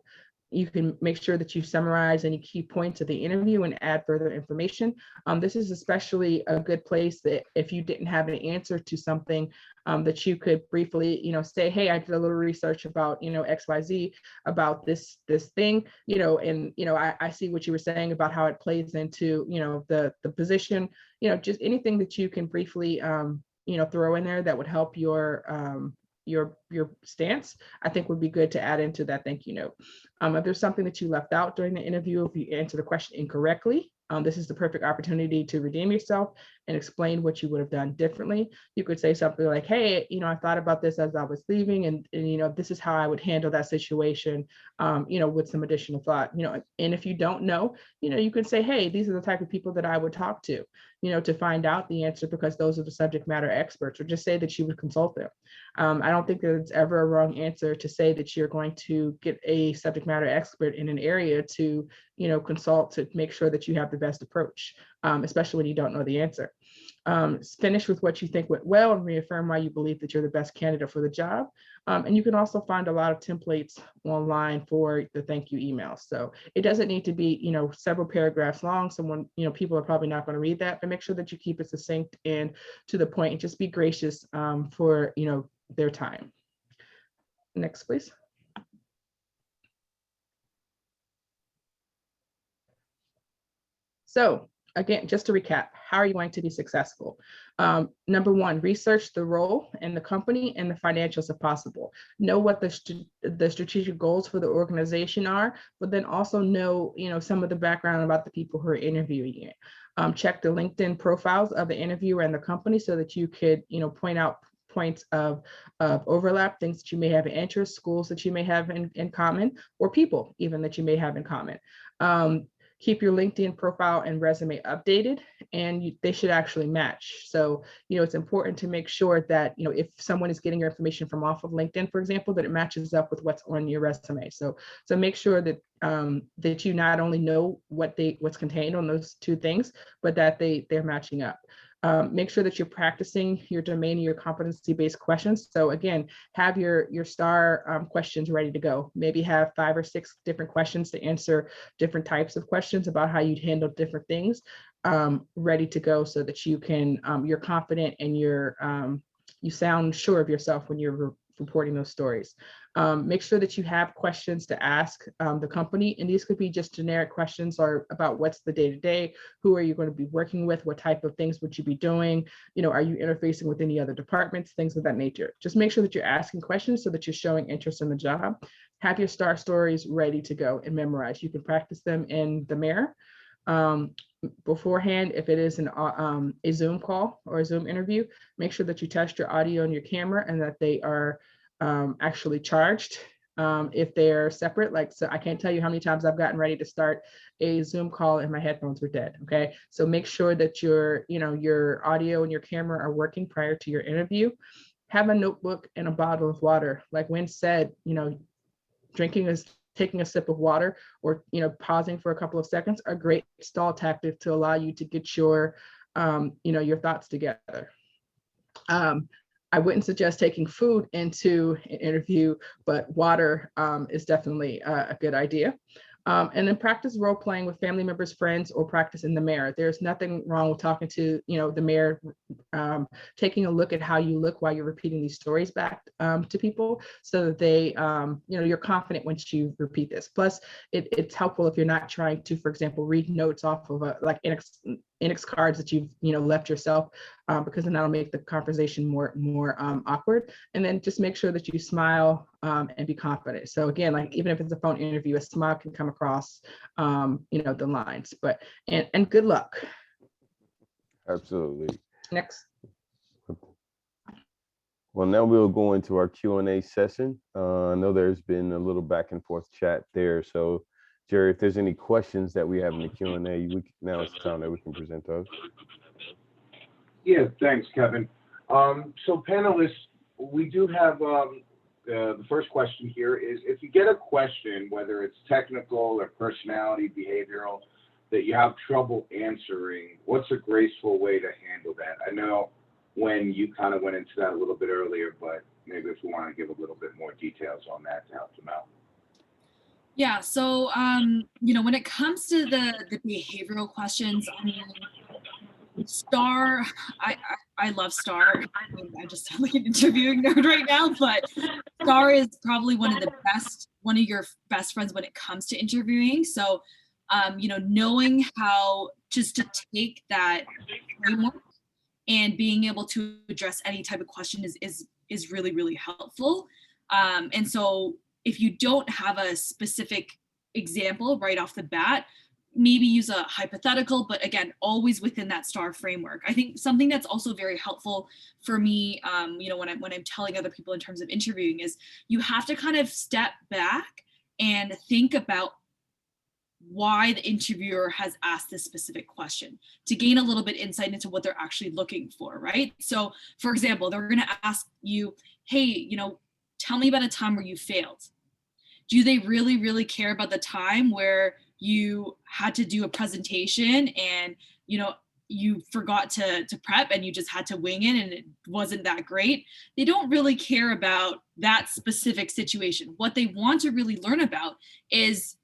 You can make sure that you summarize any key points of the interview and add further information. This is especially a good place that if you didn't have an answer to something, that you could briefly, say, hey, I did a little research about, XYZ about this thing, and, I see what you were saying about how it plays into, the position, just anything that you can briefly, throw in there that would help your stance, I think would be good to add into that thank you note. If there's something that you left out during the interview, if you answer the question incorrectly, this is the perfect opportunity to redeem yourself and explain what you would have done differently. You could say something like, hey, I thought about this as I was leaving, and this is how I would handle that situation, with some additional thought, and if you don't know, you could say, hey, these are the type of people that I would talk to, to find out the answer, because those are the subject matter experts, or just say that you would consult them. I don't think that it's ever a wrong answer to say that you're going to get a subject matter expert in an area to, consult to make sure that you have the best approach, especially when you don't know the answer. Finish with what you think went well and reaffirm why you believe that you're the best candidate for the job. And you can also find a lot of templates online for the thank you emails. So it doesn't need to be, several paragraphs long. People are probably not going to read that, but make sure that you keep it succinct and to the point, and just be gracious for, their time. Next, please. So again, just to recap, how are you going to be successful? Number one, research the role and the company and the financials if possible. Know what the strategic goals for the organization are, but then also know, some of the background about the people who are interviewing you. Check the LinkedIn profiles of the interviewer and the company so that you could, point out points of overlap, things that you may have in interest, schools that you may have in common, or people even that you may have in common. Keep your LinkedIn profile and resume updated, and they should actually match. So, it's important to make sure that, if someone is getting your information from off of LinkedIn, for example, that it matches up with what's on your resume. So make sure that that you not only know what's contained on those two things, but that they're matching up. Make sure that you're practicing your domain and your competency-based questions. So again, have your STAR questions ready to go. Maybe have 5 or 6 different questions to answer different types of questions about how you'd handle different things, ready to go, so that you can, you're confident and you sound sure of yourself when you're reporting those stories. Make sure that you have questions to ask the company, and these could be just generic questions or about what's the day-to-day, who are you going to be working with, what type of things would you be doing, are you interfacing with any other departments, things of that nature. Just make sure that you're asking questions so that you're showing interest in the job. Have your STAR stories ready to go and memorize. You can practice them in the mirror. Beforehand, if it is a Zoom call or a Zoom interview, make sure that you test your audio and your camera and that they are actually charged. If they're separate, so I can't tell you how many times I've gotten ready to start a Zoom call and my headphones were dead. Okay, so make sure that your audio and your camera are working prior to your interview. Have a notebook and a bottle of water. Like Wen said, drinking is taking a sip of water or, pausing for a couple of seconds are great stall tactics to allow you to get your, your thoughts together. I wouldn't suggest taking food into an interview, but water is definitely a good idea. And then practice role playing with family members, friends, or practice in the mirror. There's nothing wrong with talking to, the mirror, taking a look at how you look while you're repeating these stories back to people, so that they, you're confident once you repeat this. Plus, it's helpful if you're not trying to, for example, read notes off of like index cards that you've, left yourself, because then that'll make the conversation more awkward. And then just make sure that you smile and be confident. So again, like even if it's a phone interview, a smile can come across, the lines. But and good luck. Absolutely. Next. Well, now we'll go into our Q&A session. I know there's been a little back and forth chat there. So, Jerry, if there's any questions that we have in the Q&A, now it's time that we can present those. Yeah, thanks, Kevin. So panelists, we do have the first question here is, if you get a question, whether it's technical or personality, behavioral, that you have trouble answering, what's a graceful way to handle that? I know when you kind of went into that a little bit earlier, but maybe if we want to give a little bit more details on that to help them out. Yeah, so, when it comes to the behavioral questions, I mean, STAR, I love STAR. I just sound like an interviewing nerd right now, but STAR is probably one of your best friends when it comes to interviewing. So, knowing how just to take that framework and being able to address any type of question is really, really helpful. And so if you don't have a specific example right off the bat, maybe use a hypothetical, but again, always within that STAR framework. I think something that's also very helpful for me, when I'm telling other people in terms of interviewing, is you have to kind of step back and think about why the interviewer has asked this specific question to gain a little bit insight into what they're actually looking for, right? So for example, they're going to ask you, hey, tell me about a time where you failed. Do they really, really care about the time where you had to do a presentation and, you forgot to prep and you just had to wing it and it wasn't that great? They don't really care about that specific situation. What they want to really learn about is,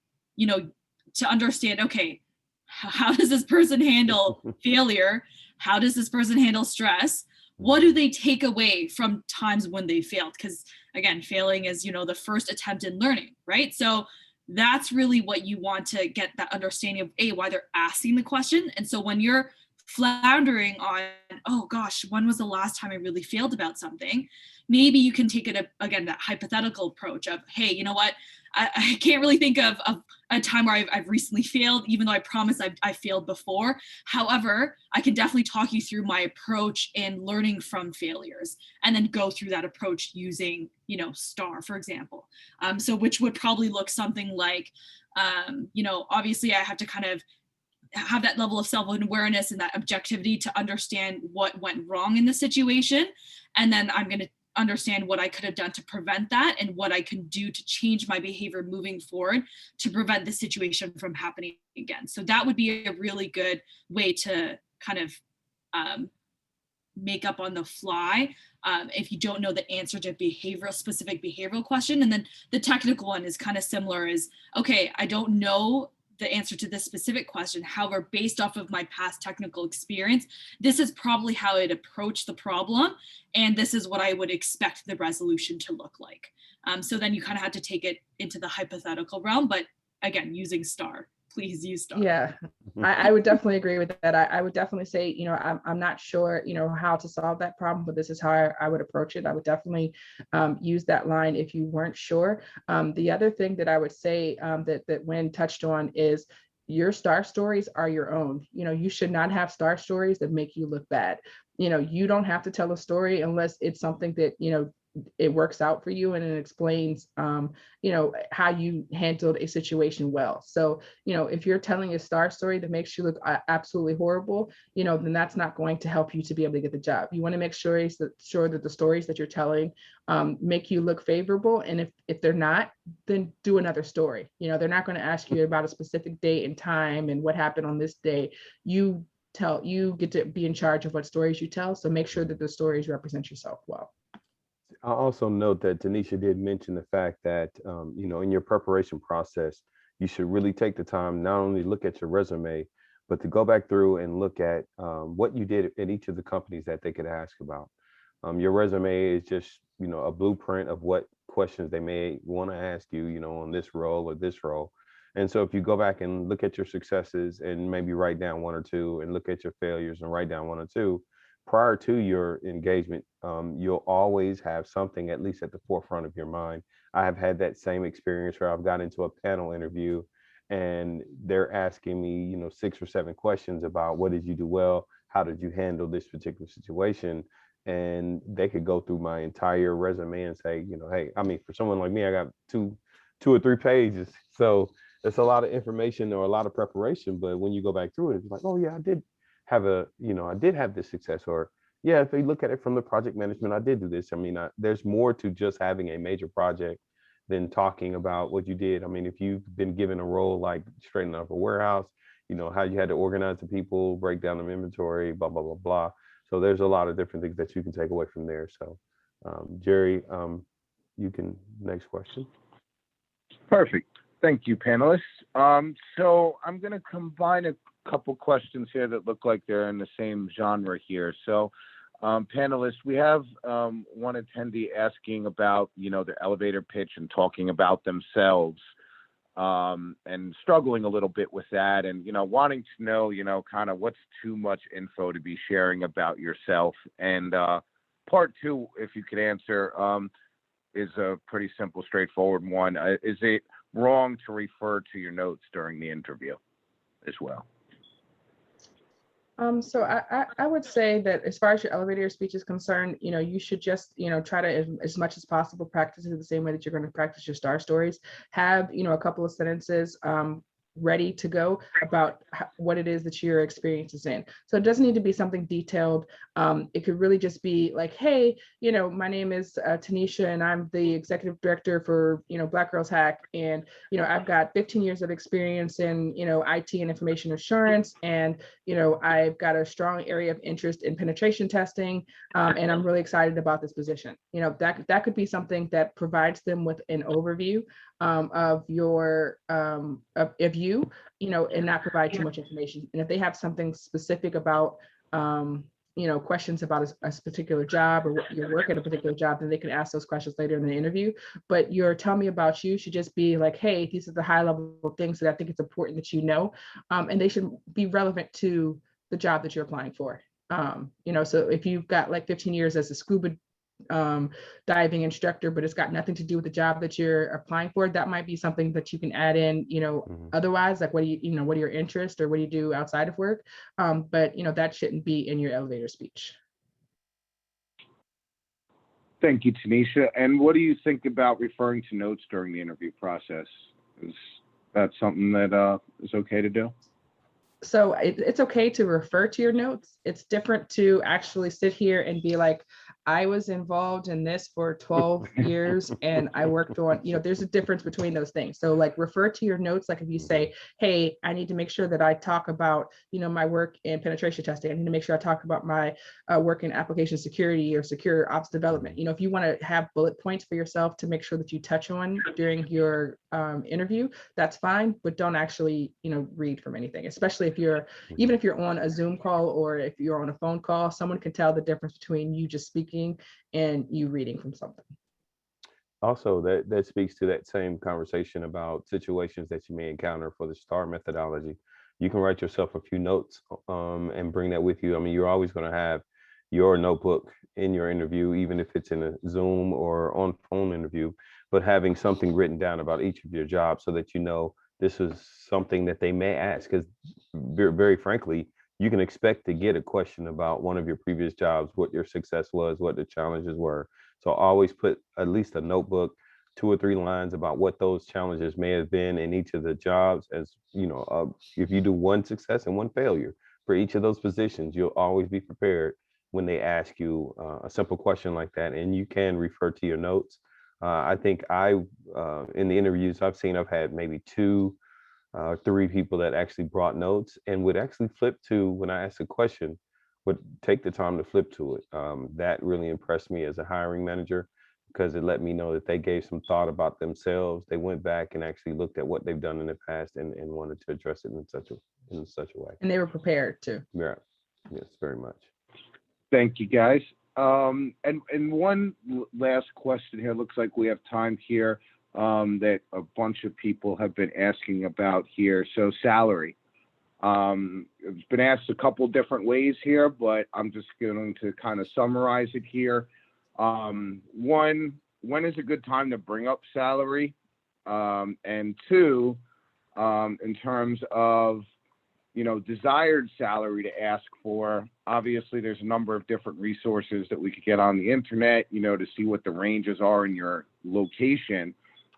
to understand, okay, how does this person handle failure? How does this person handle stress? What do they take away from times when they failed? Because again, failing is, the first attempt in learning, right? So that's really what you want to get that understanding of, why they're asking the question. And so when you're floundering on, oh gosh, when was the last time I really failed about something? Maybe you can take it, again, that hypothetical approach of, hey, you know what? I can't really think of a time where I've recently failed, even though I promised I failed before. However, I can definitely talk you through my approach in learning from failures, and then go through that approach using, STAR, for example. So which would probably look something like, obviously I have to kind of have that level of self-awareness and that objectivity to understand what went wrong in the situation. And then I'm going to understand what I could have done to prevent that and what I can do to change my behavior moving forward to prevent the situation from happening again. So that would be a really good way to kind of make up on the fly if you don't know the answer to specific behavioral question. And then the technical one is kind of similar, is, okay, I don't know the answer to this specific question. However, based off of my past technical experience, this is probably how I'd approach the problem. And this is what I would expect the resolution to look like. So then you kind of have to take it into the hypothetical realm, but again, using STAR. Please use STAR. Yeah, I would definitely agree with that. I would definitely say, I'm not sure, how to solve that problem, but this is how I would approach it. I would definitely use that line if you weren't sure. The other thing that I would say that Wen touched on is your STAR stories are your own. You should not have STAR stories that make you look bad. You don't have to tell a story unless it's something that, it works out for you and it explains, how you handled a situation well. So, if you're telling a star story that makes you look absolutely horrible, then that's not going to help you to be able to get the job. You want to make sure that the stories that you're telling make you look favorable. And if they're not, then do another story. They're not going to ask you about a specific date and time and what happened on this day. You get to be in charge of what stories you tell. So make sure that the stories represent yourself well. I'll also note that Tanisha did mention the fact that, in your preparation process, you should really take the time, not only look at your resume, but to go back through and look at what you did at each of the companies that they could ask about. Your resume is just, a blueprint of what questions they may want to ask you, on this role or this role. And so if you go back and look at your successes and maybe write down one or two, and look at your failures and write down one or two, prior to your engagement, you'll always have something at least at the forefront of your mind. I have had that same experience where I've got into a panel interview and they're asking me, 6 or 7 questions about what did you do well? How did you handle this particular situation? And they could go through my entire resume and say, hey, I mean, for someone like me, I got two or three pages. So it's a lot of information or a lot of preparation. But when you go back through it, it's like, oh yeah, I did have this success. Or yeah, if you look at it from the project management, I did do this. I mean, there's more to just having a major project than talking about what you did. I mean, if you've been given a role like straightening up a warehouse, how you had to organize the people, break down the inventory, blah, blah, blah, blah. So there's a lot of different things that you can take away from there. So Jerry, you can, next question. Perfect. Thank you, panelists. So I'm going to combine a couple questions here that look like they're in the same genre here. So panelists, we have one attendee asking about, their elevator pitch and talking about themselves and struggling a little bit with that and, wanting to know, kind of what's too much info to be sharing about yourself. And part two, if you could answer, is a pretty simple, straightforward one. Is it wrong to refer to your notes during the interview as well? So I would say that as far as your elevator speech is concerned, you should just, try to, as much as possible, practice it the same way that you're going to practice your star stories. Have, a couple of sentences ready to go about what it is that your experience is in. So it doesn't need to be something detailed. It could really just be like, hey, my name is Tanisha and I'm the executive director for, Black Girls Hack. And, I've got 15 years of experience in, IT and information assurance. And, I've got a strong area of interest in penetration testing. And I'm really excited about this position. That could be something that provides them with an overview of your of you, and not provide too much information. And if they have something specific about questions about a particular job or what your work at a particular job, then they can ask those questions later in the interview. But your tell me about you should just be like, hey, these are the high level things that I think it's important that you know, and they should be relevant to the job that you're applying for. So if you've got like 15 years as a scuba diving instructor, but it's got nothing to do with the job that you're applying for, that might be something that you can add in, otherwise, like what are your interests or what do you do outside of work? But that shouldn't be in your elevator speech. Thank you, Tanisha. And what do you think about referring to notes during the interview process? Is that something that is okay to do? So it's okay to refer to your notes. It's different to actually sit here and be like, I was involved in this for 12 years and I worked on, there's a difference between those things. So like refer to your notes. Like if you say, hey, I need to make sure that I talk about, my work in penetration testing. I need to make sure I talk about my work in application security or secure ops development. If you want to have bullet points for yourself to make sure that you touch on during your interview, that's fine, but don't actually, read from anything, especially even if you're on a Zoom call or if you're on a phone call, someone can tell the difference between you just speaking and you reading from something. Also, that speaks to that same conversation about situations that you may encounter for the STAR methodology. You can write yourself a few notes and bring that with you. I mean, you're always going to have your notebook in your interview, even if it's in a Zoom or on phone interview, but having something written down about each of your jobs so that this is something that they may ask, because very frankly, you can expect to get a question about one of your previous jobs, what your success was, what the challenges were. So always put at least a notebook, 2 or 3 lines about what those challenges may have been in each of the jobs. As you know, if you do one success and one failure for each of those positions, you'll always be prepared when they ask you a simple question like that, and you can refer to your notes. I think in the interviews I've seen, I've had maybe 2, 3 people that actually brought notes and would actually flip to, when I ask a question, would take the time to flip to it. That really impressed me as a hiring manager, because it let me know that they gave some thought about themselves. They went back and actually looked at what they've done in the past and wanted to address it in such a way. And they were prepared too. Yeah, yes, very much. Thank you, guys. And one last question here. Looks like we have time here that a bunch of people have been asking about here. So salary. It's been asked a couple different ways here, but I'm just going to kind of summarize it here. One, when is a good time to bring up salary? And two, in terms of, desired salary to ask for, obviously there's a number of different resources that we could get on the internet, to see what the ranges are in your location.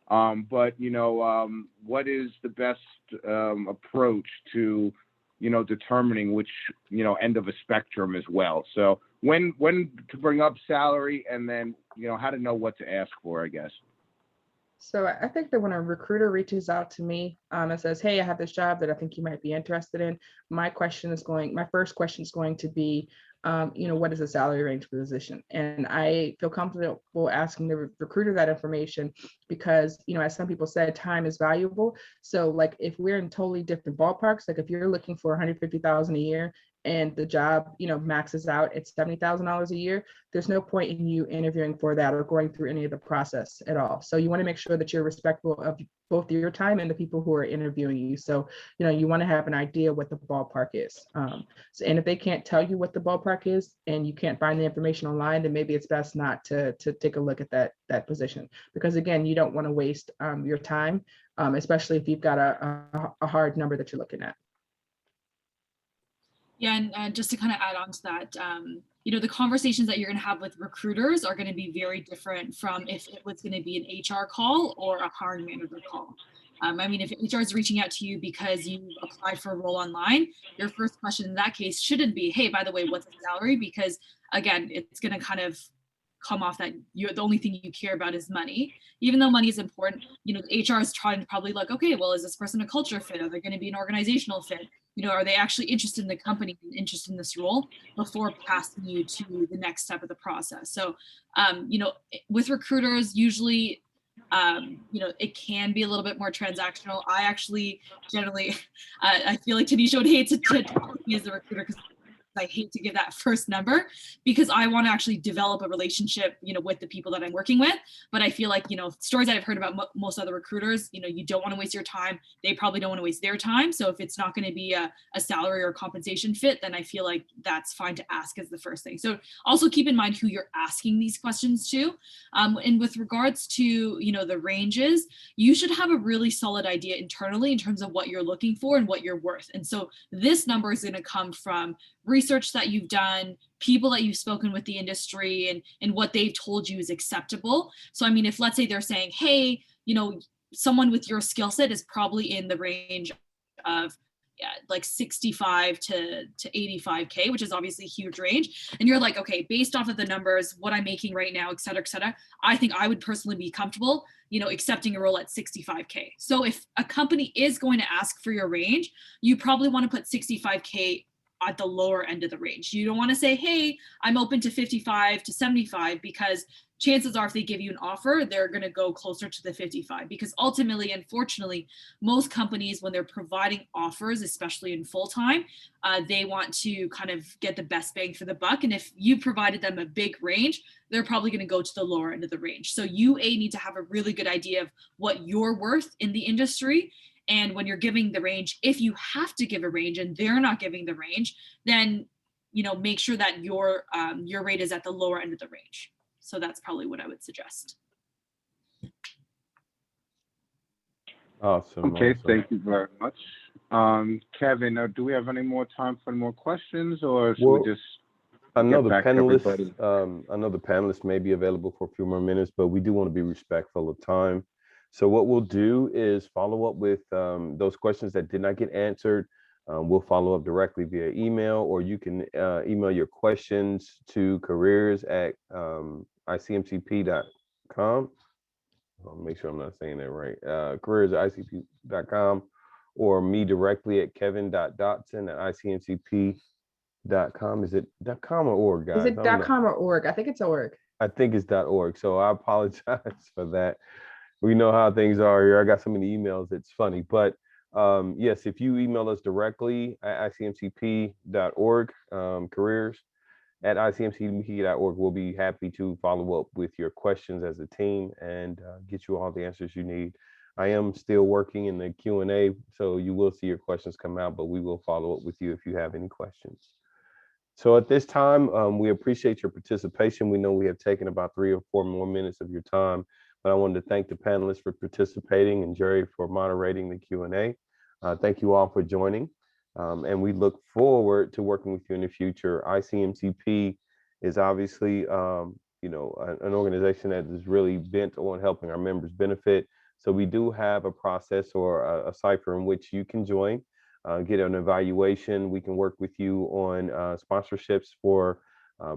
But what is the best approach to, determining which, end of a spectrum as well? So when to bring up salary, and then, how to know what to ask for, I guess. So I think that when a recruiter reaches out to me and says, "Hey, I have this job that I think you might be interested in," my first question is going to be, what is the salary range for the position? And I feel comfortable asking the recruiter that information because, as some people said, time is valuable. So like if we're in totally different ballparks, like if you're looking for $150,000 a year and the job, maxes out at $70,000 a year, there's no point in you interviewing for that or going through any of the process at all. So you want to make sure that you're respectful of both your time and the people who are interviewing you. So, you want to have an idea what the ballpark is. And if they can't tell you what the ballpark is and you can't find the information online, then maybe it's best not to take a look at that position. Because again, you don't want to waste your time, especially if you've got a hard number that you're looking at. Yeah, and just to kind of add on to that, the conversations that you're going to have with recruiters are going to be very different from if it was going to be an HR call or a hiring manager call. If HR is reaching out to you because you applied for a role online, your first question in that case shouldn't be, "Hey, by the way, what's the salary?" Because again, it's going to kind of come off that the only thing you care about is money. Even though money is important, HR is trying to probably like, okay, well, is this person a culture fit? Are they going to be an organizational fit? Are they actually interested in the company and interested in this role before passing you to the next step of the process? So, with recruiters, usually, it can be a little bit more transactional. I actually generally, I feel like Tanisha would hate to talk to me as a recruiter because I hate to give that first number because I want to actually develop a relationship, with the people that I'm working with. But I feel like, stories that I've heard about most other recruiters, you don't want to waste your time. They probably don't want to waste their time. So if it's not going to be a salary or compensation fit, then I feel like that's fine to ask as the first thing. So also keep in mind who you're asking these questions to. And with regards to, the ranges, you should have a really solid idea internally in terms of what you're looking for and what you're worth. And so this number is going to come from research that you've done, people that you've spoken with the industry and what they've told you is acceptable. So, if let's say they're saying, hey, someone with your skill set is probably in the range of like 65 to 85K, which is obviously a huge range. And you're like, okay, based off of the numbers, what I'm making right now, et cetera, I think I would personally be comfortable, accepting a role at 65K. So if a company is going to ask for your range, you probably want to put 65K at the lower end of the range. You don't want to say, hey, I'm open to 55 to 75, because chances are if they give you an offer, they're going to go closer to the 55, because ultimately, unfortunately, most companies, when they're providing offers, especially in full-time, they want to kind of get the best bang for the buck. And if you provided them a big range, they're probably going to go to the lower end of the range. So you need to have a really good idea of what you're worth in the industry. And when you're giving the range, if you have to give a range and they're not giving the range, then make sure that your rate is at the lower end of the range. So that's probably what I would suggest. Awesome. Okay, awesome. thank you very much. Kevin, do we have any more time for more questions, or should we just? I know get the back to panelists, everybody. I know the panelists may be available for a few more minutes, but we do want to be respectful of time. So what we'll do is follow up with those questions that did not get answered. We'll follow up directly via email, or you can email your questions to careers@icmcp.com. I'll make sure I'm not saying that right. Careers@icmcp.com, or me directly at kevin.dotson@icmcp.com. Is it .com or org, Is guys? it I'm not. .com or org? I think it's org. I think it's .org. So I apologize for that. We know how things are here. I got so many emails, it's funny. But yes, if you email us directly at icmcp.org, careers@icmcp.org, we'll be happy to follow up with your questions as a team and get you all the answers you need. I am still working in the Q&A, so you will see your questions come out, but we will follow up with you if you have any questions. So at this time, we appreciate your participation. We know we have taken about 3 or 4 more minutes of your time, but I wanted to thank the panelists for participating and Jerry for moderating the Q&A. Thank you all for joining, and we look forward to working with you in the future. ICMCP is obviously, an organization that is really bent on helping our members benefit. So we do have a process or a cipher in which you can join. Get an evaluation. We can work with you on sponsorships for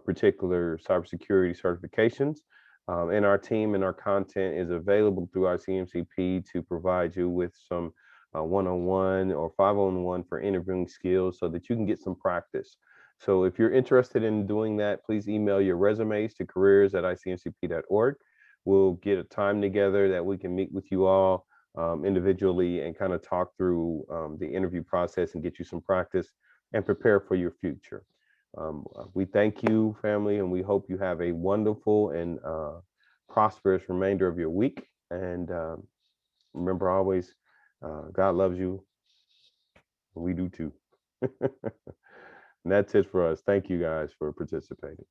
particular cybersecurity certifications. And our team and our content is available through our CMCP to provide you with some one-on-one or 5-on-1 for interviewing skills so that you can get some practice. So if you're interested in doing that, please email your resumes to careers@icmcp.org. We'll get a time together that we can meet with you all individually and kind of talk through the interview process and get you some practice and prepare for your future. We thank you, family, and we hope you have a wonderful and prosperous remainder of your week. And remember always, God loves you. We do too. And that's it for us. Thank you guys for participating.